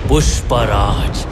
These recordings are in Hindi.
पुष्पराज,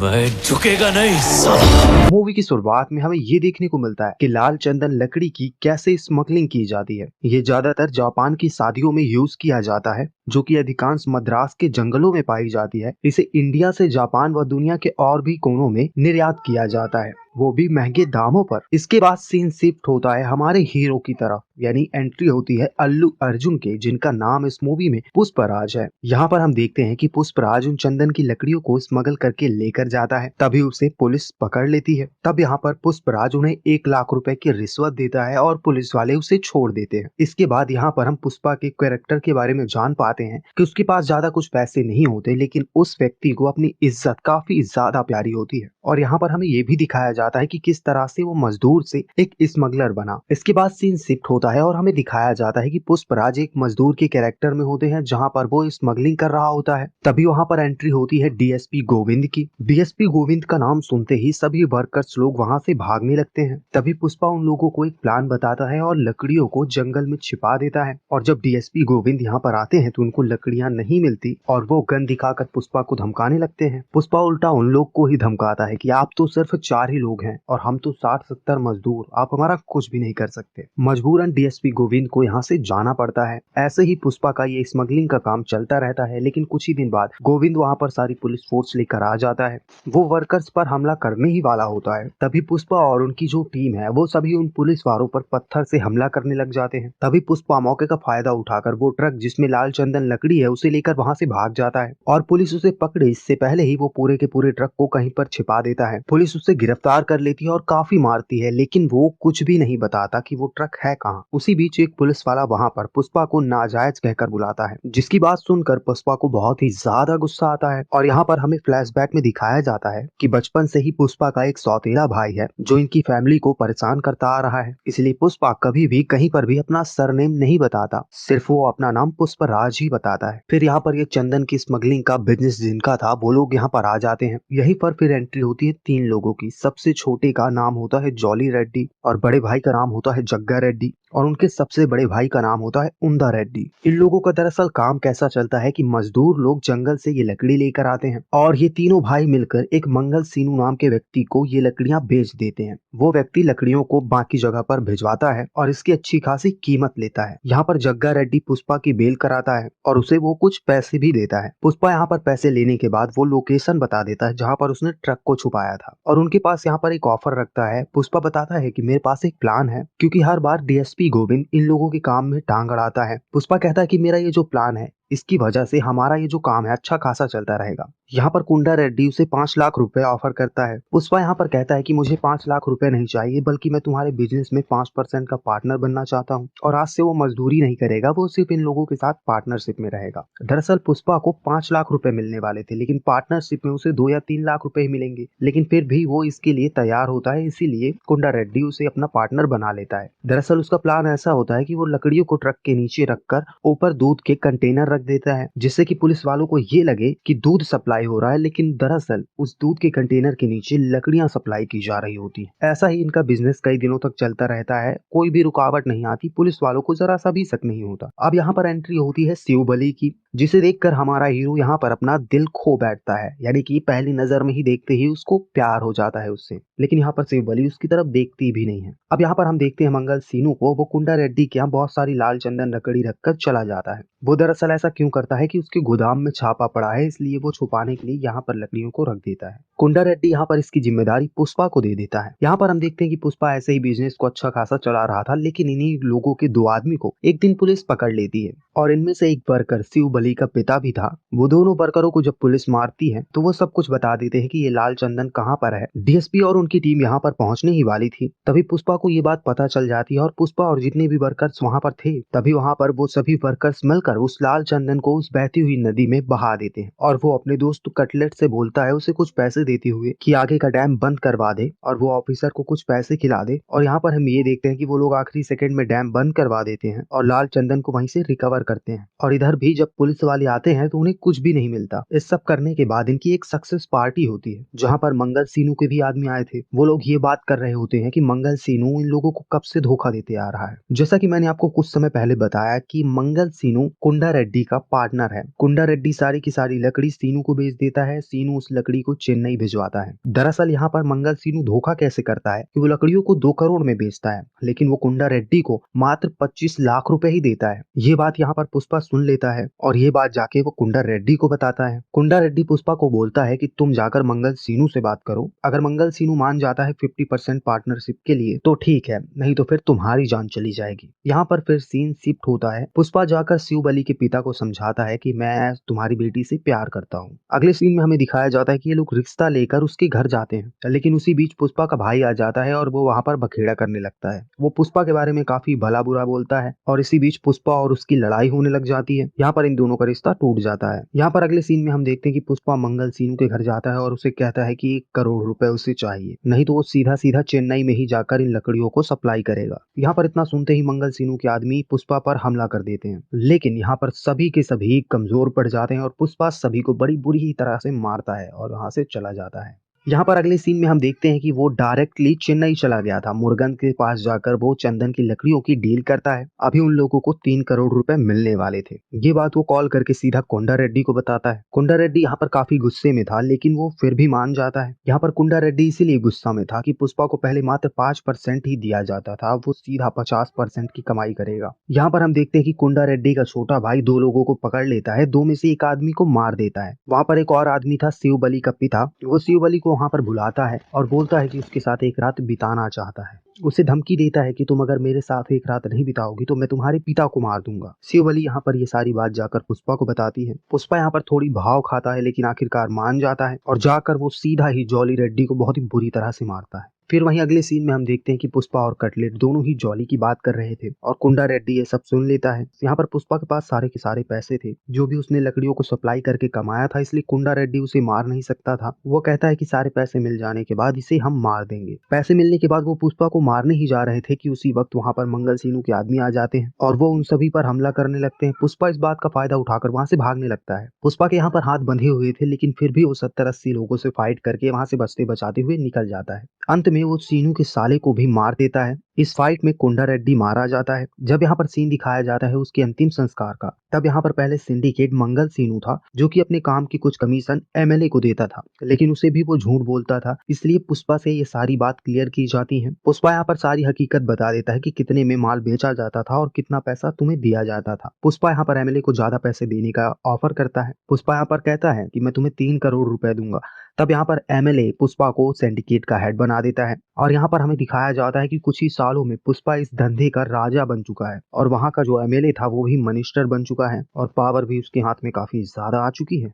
मैं झुकेगा नहीं साला। मूवी की शुरुआत में हमें ये देखने को मिलता है कि लाल चंदन लकड़ी की कैसे स्मगलिंग की जाती है। ये ज्यादातर जापान की शादियों में यूज किया जाता है, जो कि अधिकांश मद्रास के जंगलों में पाई जाती है। इसे इंडिया से जापान व दुनिया के और भी कोनों में निर्यात किया जाता है, वो भी महंगे दामों पर। इसके बाद सीन शिफ्ट होता है हमारे हीरो की तरफ, यानी एंट्री होती है अल्लू अर्जुन के, जिनका नाम इस मूवी में पुष्पराज है। यहाँ पर हम देखते हैं कि पुष्पराज उन चंदन की लकड़ियों को स्मगल करके लेकर जाता है, तभी उसे पुलिस पकड़ लेती है। तब यहाँ पर पुष्पराज उन्हें 1 लाख रुपए की रिश्वत देता है और पुलिस वाले उसे छोड़ देते हैं। इसके बाद यहाँ पर हम पुष्पा के कैरेक्टर के बारे में जान पाते हैं कि उसके पास ज्यादा कुछ पैसे नहीं होते, लेकिन उस व्यक्ति को अपनी इज्जत काफी ज्यादा प्यारी होती है। और यहाँ पर हमें ये भी दिखाया जाता है कि किस तरह से वो मजदूर से एक स्मगलर बना। इसके बाद सीन शिफ्ट होता है और हमें दिखाया जाता है कि पुष्पराज एक मजदूर के कैरेक्टर में होते हैं, जहाँ पर वो स्मगलिंग कर रहा होता है। तभी वहाँ पर एंट्री होती है डीएसपी गोविंद की। डीएसपी गोविंद का नाम सुनते ही सभी वर्कर्स लोग वहाँ से भागने लगते हैं। तभी पुष्पा उन लोगों को एक प्लान बताता है और लकड़ियों को जंगल में छिपा देता है। और जब डीएसपी गोविंद यहाँ पर आते हैं तो उनको लकड़ियां नहीं मिलती और वो गन दिखाकर पुष्पा को धमकाने लगते हैं। पुष्पा उल्टा उन लोग को ही धमकाता है कि आप तो सिर्फ 4 ही लोग हैं और हम तो 60-70 मजदूर, आप हमारा कुछ भी नहीं कर सकते। मजबूरन डीएसपी गोविंद को यहाँ से जाना पड़ता है। ऐसे ही पुष्पा का ये स्मगलिंग का काम चलता रहता है, लेकिन कुछ ही दिन बाद गोविंद वहाँ पर सारी पुलिस फोर्स लेकर आ जाता है। वो वर्कर्स पर हमला करने ही वाला होता है। तभी पुष्पा और उनकी जो टीम है वो सभी उन पुलिस वालों पर पत्थर से हमला करने लग जाते हैं। तभी पुष्पा मौके का फायदा उठाकर वो ट्रक जिसमें लाल चंदन लकड़ी है उसे लेकर वहाँ से भाग जाता है और पुलिस उसे पकड़े इससे पहले ही वो पूरे के पूरे ट्रक को कहीं पर छिपा देता है। पुलिस उसे गिरफ्तार कर लेती है और काफी मारती है, लेकिन वो कुछ भी नहीं बताता कि वो ट्रक है कहाँ। उसी बीच एक पुलिस वाला वहाँ पर पुष्पा को नाजायज कहकर बुलाता है, जिसकी बात सुनकर पुष्पा को बहुत ही ज्यादा गुस्सा आता है। और यहाँ पर हमें फ्लैशबैक में दिखाया जाता है कि बचपन से ही पुष्पा का एक सौतेला भाई है जो इनकी फैमिली को परेशान करता आ रहा है, इसलिए पुष्पा कभी भी कहीं पर भी अपना सरनेम नहीं बताता, सिर्फ वो अपना नाम पुष्पराज ही बताता है। फिर यहाँ पर ये चंदन की स्मगलिंग का बिजनेस जिनका था वो लोग यहाँ पर आ जाते हैं। यहीं पर फिर एंट्री होती है 3 लोगों की। सबसे छोटे का नाम होता है जॉली रेड्डी और बड़े भाई का नाम होता है जग्गा रेड्डी और उनके सबसे बड़े भाई का नाम होता है उंदा रेड्डी। इन लोगों का दरअसल काम कैसा चलता है कि मजदूर लोग जंगल से ये लकड़ी लेकर आते हैं और ये तीनों भाई मिलकर एक मंगल सीनू नाम के व्यक्ति को ये लकड़ियां बेच देते हैं। वो व्यक्ति लकड़ियों को बाकी जगह पर भिजवाता है और इसकी अच्छी खासी कीमत लेता है। यहाँ पर जग्गा रेड्डी पुष्पा की बेल कराता है और उसे वो कुछ पैसे भी देता है। पुष्पा यहाँ पर पैसे लेने के बाद वो लोकेशन बता देता है जहाँ पर उसने ट्रक को छुपाया था और उनके पास यहाँ पर एक ऑफर रखता है। पुष्पा बताता है कि मेरे पास एक प्लान है, क्योंकि हर बार डीएसपी गोविंद इन लोगों के काम में टांग अड़ाता है। पुष्पा कहता है कि मेरा ये जो प्लान है इसकी वजह से हमारा ये जो काम है अच्छा खासा चलता रहेगा। यहाँ पर कुंडा रेड्डी उसे 5 लाख रुपए ऑफर करता है। पुष्पा यहाँ पर कहता है कि मुझे 5 लाख रुपए नहीं चाहिए, बल्कि मैं तुम्हारे बिजनेस में 5% का पार्टनर बनना चाहता हूँ और आज से वो मजदूरी नहीं करेगा, वो सिर्फ इन लोगों के साथ पार्टनरशिप में रहेगा। दरअसल पुष्पा को 5 लाख रुपए मिलने वाले थे, लेकिन पार्टनरशिप में उसे 2 या 3 लाख रुपए ही मिलेंगे, लेकिन फिर भी वो इसके लिए तैयार होता है, इसीलिए कुंडा रेड्डी उसे अपना पार्टनर बना लेता है। दरअसल उसका प्लान ऐसा होता है कि वो लकड़ियों को ट्रक के नीचे रखकर ऊपर दूध के कंटेनर रख देता है, जिससे कि पुलिस वालों को ये लगे कि दूध सप्लाई हो रहा है, लेकिन दरअसल उस दूध के कंटेनर के नीचे लकड़ियां सप्लाई की जा रही होती है। ऐसा ही इनका बिजनेस कई दिनों तक चलता रहता है, कोई भी रुकावट नहीं आती, पुलिस वालों को जरा सा भी शक नहीं होता। अब यहाँ पर एंट्री होती है शिवबली की, जिसे देखकर हमारा हीरो यहाँ पर अपना दिल खो बैठता है, यानी कि पहली नजर में ही देखते ही उसको प्यार हो जाता है उससे। लेकिन यहाँ पर शिवबली उसकी तरफ देखती भी नहीं है। अब यहाँ पर हम देखते हैं मंगल सीनू को, वो कुंडा रेड्डी के यहाँ बहुत सारी लाल चंदन लकड़ी रखकर चला जाता है। वो दरअसल ऐसा क्यों करता है कि उसके गोदाम में छापा पड़ा है, इसलिए वो छुपाने के लिए यहाँ पर लकड़ियों को रख देता है। कुंडा रेड्डी यहाँ पर इसकी जिम्मेदारी पुष्पा को दे देता है। यहाँ पर हम देखते हैं कि पुष्पा ऐसे ही बिजनेस को अच्छा खासा चला रहा था, लेकिन इन्हीं लोगों के 2 आदमी को एक दिन पुलिस पकड़ लेती है और इनमें से एक वर्कर शिवबली का पिता भी था। वो दोनों वर्करों को जब पुलिस मारती है तो वो सब कुछ बता देते हैं कि ये लाल चंदन कहाँ पर है। डीएसपी और उनकी टीम यहाँ पर पहुंचने ही वाली थी, तभी पुष्पा को ये बात पता चल जाती है और पुष्पा और जितने भी वर्कर्स वहाँ पर थे, तभी वहाँ पर वो सभी वर्कर्स मिलकर उस लाल चंदन को उस बहती हुई नदी में बहा देते हैं। और वो अपने दोस्त कटलेट से बोलता है उसे कुछ पैसे देते हुए कि आगे का डैम बंद करवा दे और वो ऑफिसर को कुछ पैसे खिला दे। और यहाँ पर हम ये देखते हैं कि वो लोग आखिरी सेकंड में डैम बंद करवा देते हैं और लाल चंदन को वहीं से रिकवर करते हैं। और इधर भी जब पुलिस वाले आते हैं तो उन्हें कुछ भी नहीं मिलता। इस सब करने के बाद इनकी एक सक्सेस पार्टी होती है, जहाँ पर मंगल सीनू के भी आदमी आए थे। वो लोग ये बात कर रहे होते हैं कि मंगल सीनू इन लोगों को कब से धोखा देते आ रहा है। जैसा कि मैंने आपको कुछ समय पहले बताया कि मंगल सीनू कुंडा रेड्डी का पार्टनर है। कुंडा रेड्डी सारी की सारी लकड़ी सीनू को बेच देता है। सीनू उस लकड़ी को चेन्नई भिजवाता है। दरअसल यहाँ पर मंगल सीनू धोखा कैसे करता है कि वो लकड़ियों को 2 करोड़ में बेचता है, लेकिन वो कुंडा रेड्डी को मात्र 25 लाख रुपए ही देता है। ये बात यहाँ पर पुष्पा सुन लेता है और ये बात जाके वो कुंडा रेड्डी को बताता है। कुंडा रेड्डी पुष्पा को बोलता है कि तुम जाकर मंगल सीनू से बात करो। अगर मंगल सीनू मान जाता है 50% पार्टनरशिप के लिए तो ठीक है, नहीं तो फिर तुम्हारी जान चली जाएगी। यहाँ पर फिर सीन शिफ्ट होता है। पुष्पा जाकर शिव बलि के पिता को समझाता है कि मैं तुम्हारी बेटी से प्यार करता हूँ। अगले सीन में हमें दिखाया जाता है कि ये लोग रिश्ता लेकर उसके घर जाते हैं, लेकिन उसी बीच पुष्पा का भाई आ जाता है और वो वहाँ पर बखेड़ा करने लगता है। वो पुष्पा के बारे में काफी भला बुरा बोलता है और इसी बीच पुष्पा और उसकी लड़ाई होने लग जाती है। यहाँ पर इन दोनों का रिश्ता टूट जाता है। यहाँ पर अगले सीन में हम देखते हैं कि पुष्पा मंगल सीनू के घर जाता है और उसे कहता है कि 1 करोड़ रुपए उसे चाहिए, नहीं तो वो सीधा सीधा चेन्नई में ही जाकर इन लकड़ियों को सप्लाई करेगा। यहाँ पर इतना सुनते ही मंगल सीनू के आदमी पुष्पा पर हमला कर देते हैं, लेकिन यहाँ पर सभी के सभी कमजोर पड़ जाते हैं और पुष्पा सभी को बड़ी बुरी ही तरह से मारता है और वहां से चला जाता है। यहाँ पर अगले सीन में हम देखते हैं कि वो डायरेक्टली चेन्नई चला गया था। मुर्गन के पास जाकर वो चंदन की लकड़ियों की डील करता है। अभी उन लोगों को 3 करोड़ रुपए मिलने वाले थे। ये बात वो कॉल करके सीधा कुंडा रेड्डी को बताता है। कुंडा रेड्डी यहाँ पर काफी गुस्से में था, लेकिन वो फिर भी मान जाता है। यहाँ पर कुंडा रेड्डी इसीलिए गुस्सा में था कि पुष्पा को पहले मात्र 5% ही दिया जाता था, वो सीधा 50% की कमाई करेगा। यहाँ पर हम देखते हैं कि कुंडा रेड्डी का छोटा भाई 2 लोगों को पकड़ लेता है, 2 में से एक आदमी को मार देता है। वहाँ पर एक और आदमी था शिव बलि का पिता। वो शिव बलि को वहाँ पर बुलाता है और बोलता है कि उसके साथ एक रात बिताना चाहता है। उसे धमकी देता है कि तुम अगर मेरे साथ एक रात नहीं बिताओगी तो मैं तुम्हारे पिता को मार दूंगा। शिव बलि यहाँ पर ये सारी बात जाकर पुष्पा को बताती है। पुष्पा यहाँ पर थोड़ी भाव खाता है, लेकिन आखिरकार मान जाता है और जाकर वो सीधा ही जॉली रेड्डी को बहुत ही बुरी तरह से मारता है। फिर वहीं अगले सीन में हम देखते हैं कि पुष्पा और कटलेट दोनों ही जॉली की बात कर रहे थे और कुंडा रेड्डी ये सब सुन लेता है। यहाँ पर पुष्पा के पास सारे के सारे पैसे थे जो भी उसने लकड़ियों को सप्लाई करके कमाया था, इसलिए कुंडा रेड्डी उसे मार नहीं सकता था। वो कहता है कि सारे पैसे मिल जाने के बाद इसे हम मार देंगे। पैसे मिलने के बाद वो पुष्पा को मारने ही जा रहे थे कि उसी वक्त वहाँ पर मंगल सीनू के आदमी आ जाते हैं और वो उन सभी पर हमला करने लगते हैं। पुष्पा इस बात का फायदा उठाकर वहाँ से भागने लगता है। पुष्पा के यहाँ पर हाथ बंधे हुए थे, लेकिन फिर भी वो 70-80 लोगों से फाइट करके वहाँ से बचते बचाते हुए निकल जाता है। अंत में वो सीनू के साले को भी मार देता है। इस फाइट में कुंडा रेड्डी मारा जाता है। जब यहाँ पर सीन दिखाया जाता है उसके अंतिम संस्कार का, तब यहाँ पर पहले सिंडिकेट मंगल सीनू था जो कि अपने काम की कुछ कमीशन एमएलए को देता था, लेकिन उसे भी वो झूठ बोलता था, इसलिए पुष्पा से ये सारी बात क्लियर की जाती है। पुष्पा यहाँ पर सारी हकीकत बता देता है कि कितने में माल बेचा जाता था और कितना पैसा तुम्हें दिया जाता था। पुष्पा यहाँ पर एमएलए को ज्यादा पैसे देने का ऑफर करता है। पुष्पा यहाँ पर कहता है कि मैं तुम्हें 3 करोड़ रुपए दूंगा। तब यहाँ पर एमएलए पुष्पा को सिंडिकेट का हेड बना देता है और यहाँ पर हमें दिखाया जाता है कि कुछ ही सालों में पुष्पा इस धंधे का राजा बन चुका है और वहाँ का जो एमएलए था वो भी मिनिस्टर बन चुका है और पावर भी उसके हाथ में काफी ज्यादा आ चुकी है।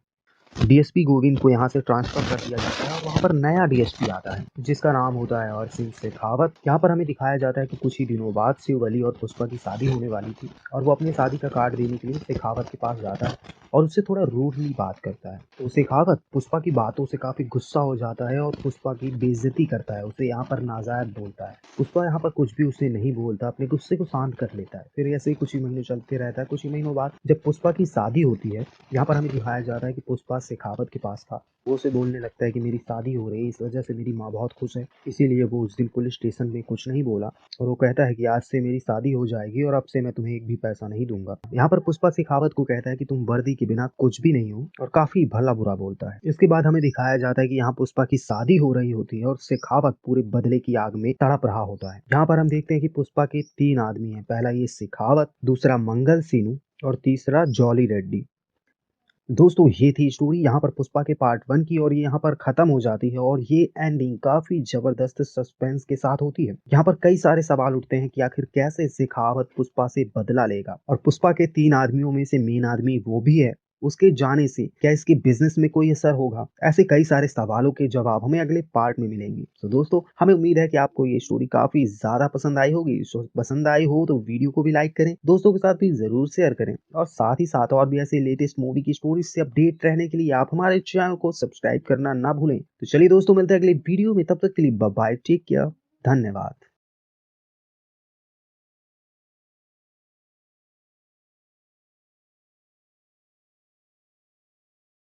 डीएसपी गोविंद को यहाँ से ट्रांसफर कर दिया जाता है और वहाँ पर नया डीएसपी आता है जिसका नाम होता है सिंह शेखावत। यहाँ पर हमें दिखाया जाता है कि कुछ ही दिनों बाद शिव बलि और पुष्पा की शादी होने वाली थी और वो अपनी शादी का कार्ड देने के लिए शेखावत के पास जाता है और उससे थोड़ा रूडली बात करता है। तो शेखावत पुष्पा की बातों से काफी गुस्सा हो जाता है और पुष्पा की बेइज्जती करता है, उसे यहाँ पर नाजायज बोलता है। पुष्पा यहाँ पर कुछ भी उसे नहीं बोलता, अपने गुस्से को शांत कर लेता है। फिर ऐसे ही कुछ ही महीने चलते रहता है। कुछ ही महीनों बाद जब पुष्पा की शादी होती है, यहाँ पर हमें दिखाया जा रहा है कि पुष्पा शेखावत के पास था। वो उसे बोलने लगता है कि मेरी शादी हो रही है, इस वजह से मेरी माँ बहुत खुश है, इसीलिए वो उस दिन पुलिस स्टेशन में कुछ नहीं बोला और वो कहता है कि आज से मेरी शादी हो जाएगी और अब से मैं तुम्हें एक भी पैसा नहीं दूंगा। यहाँ पर पुष्पा शेखावत को कहता है कि तुम वर्दी के बिना कुछ भी नहीं हो और काफी भला बुरा बोलता है। इसके बाद हमें दिखाया जाता है कि यहाँ पुष्पा की शादी हो रही होती है और शेखावत पूरे बदले की आग में तड़प रहा होता है। यहाँ पर हम देखते हैं कि पुष्पा के 3 आदमी हैं, पहला ये शेखावत, दूसरा मंगल सीनू और तीसरा जॉली रेड्डी। दोस्तों ये थी स्टोरी यहाँ पर पुष्पा के पार्ट 1 की और ये यहाँ पर खत्म हो जाती है और ये एंडिंग काफी जबरदस्त सस्पेंस के साथ होती है। यहाँ पर कई सारे सवाल उठते हैं कि आखिर कैसे शेखावत पुष्पा से बदला लेगा और पुष्पा के 3 आदमियों में से मेन आदमी वो भी है, उसके जाने से क्या इसके बिजनेस में कोई असर होगा? ऐसे कई सारे सवालों के जवाब हमें अगले पार्ट में मिलेंगे। तो दोस्तों हमें उम्मीद है कि आपको ये स्टोरी काफी ज्यादा पसंद आई होगी। पसंद आई हो तो वीडियो को भी लाइक करें, दोस्तों के साथ भी जरूर शेयर करें और साथ ही साथ और भी ऐसे लेटेस्ट मूवी की स्टोरी से अपडेट रहने के लिए आप हमारे चैनल को सब्सक्राइब करना ना भूलें। तो चलिए दोस्तों मिलते हैं अगले वीडियो में, तब तक के लिए बाय बाय, टेक केयर, धन्यवाद।